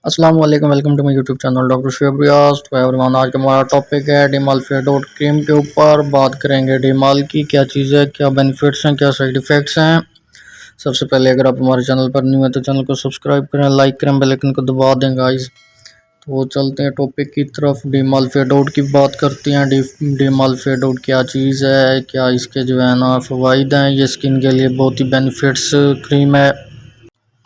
السلام علیکم، welcome to my YouTube channel doctor Shoaib Riaz. تو ایوریون، آج کا ہمارا ٹاپک ہے ڈیمال فیڈوٹ کریم کے اوپر بات کریں گے۔ ڈیمال کی کیا چیز ہے، کیا بینیفٹس ہیں، کیا سائیڈ ایفیکٹس ہیں۔ سب سے پہلے اگر آپ ہمارے چینل پر نیو ہیں تو چینل کو سبسکرائب کریں، لائک کریں، بیل آئیکن کو دبا دیں گائز۔ تو چلتے ہیں ٹاپک کی طرف، ڈیمال فیڈوٹ کی بات کرتے ہیں۔ ڈیمال فیڈوٹ کیا چیز ہے، کیا اس کے جو ہے نا فوائد ہیں۔ یہ اسکن کے لیے بہت ہی بینیفٹس کریم ہے۔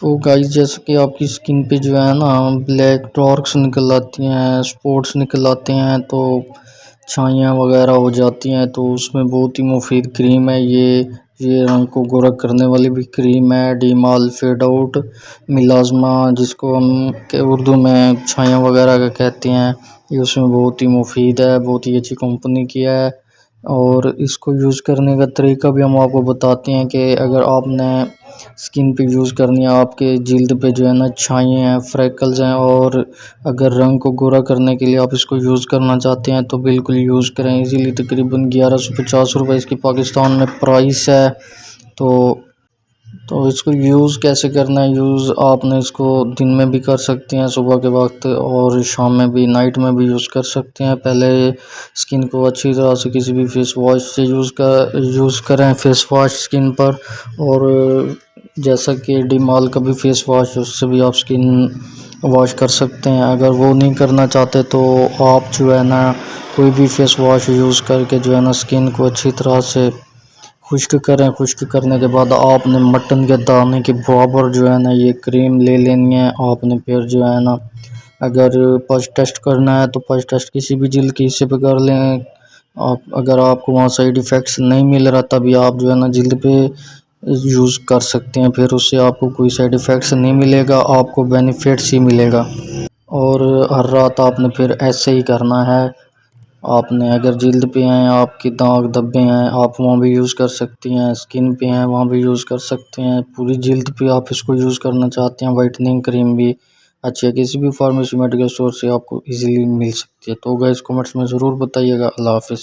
تو گائز جیسے کہ آپ کی سکن پہ جو ہے نا بلیک ڈارکس نکل آتی ہیں، سپوٹس نکل آتے ہیں، تو چھائیاں وغیرہ ہو جاتی ہیں، تو اس میں بہت ہی مفید کریم ہے یہ رنگ کو گورا کرنے والی بھی کریم ہے۔ ڈیمال فیڈوٹ ملازمہ، جس کو ہم اردو میں چھائیاں وغیرہ کا کہتے ہیں، یہ اس میں بہت ہی مفید ہے، بہت ہی اچھی کمپنی کی ہے۔ اور اس کو یوز کرنے کا طریقہ بھی ہم آپ کو بتاتے ہیں کہ اگر آپ نے سکن پہ یوز کرنی ہے، آپ کے جلد پہ جو ہے نا چھائیں ہیں، فریکلز ہیں، اور اگر رنگ کو گورا کرنے کے لیے آپ اس کو یوز کرنا چاہتے ہیں تو بالکل یوز کریں ایزیلی۔ تقریباً 1150 روپے اس کی پاکستان میں پرائس ہے۔ تو اس کو یوز کیسے کرنا ہے، یوز آپ نے اس کو دن میں بھی کر سکتے ہیں، صبح کے وقت، اور شام میں بھی، نائٹ میں بھی یوز کر سکتے ہیں۔ پہلے سکن کو اچھی طرح سے کسی بھی فیس واش سے یوز کریں، فیس واش سکن پر، اور جیسا کہ ڈیمال کا بھی فیس واش، اس سے بھی آپ سکن واش کر سکتے ہیں۔ اگر وہ نہیں کرنا چاہتے تو آپ جو ہے نا کوئی بھی فیس واش یوز کر کے جو ہے نا سکن کو اچھی طرح سے خشک کریں۔ خشک کرنے کے بعد آپ نے مٹن کے دانے کے برابر جو ہے نا یہ کریم لے لینی ہے۔ آپ نے پھر جو ہے نا اگر پچ ٹیسٹ کرنا ہے تو پچ ٹیسٹ کسی بھی جلد کے حصے پہ کر لیں۔ اگر آپ کو وہاں سائیڈ ایفیکٹس نہیں مل رہا تبھی آپ جو ہے نا جلد پہ یوز کر سکتے ہیں، پھر اس سے آپ کو کوئی سائیڈ ایفیکٹس نہیں ملے گا، آپ کو بینیفٹس ہی ملے گا۔ اور ہر رات آپ نے پھر ایسے ہی کرنا ہے۔ آپ نے اگر جلد پہ ہیں، آپ کی داغ دھبے ہیں، آپ وہاں بھی یوز کر سکتی ہیں، سکن پہ ہیں وہاں بھی یوز کر سکتے ہیں، پوری جلد پہ آپ اس کو یوز کرنا چاہتے ہیں، وائٹننگ کریم بھی اچھی ہے، کسی بھی فارمیسی میڈیکل اسٹور سے آپ کو ایزیلی مل سکتی ہے۔ تو گائز کمنٹس میں ضرور بتائیے گا۔ اللہ حافظ۔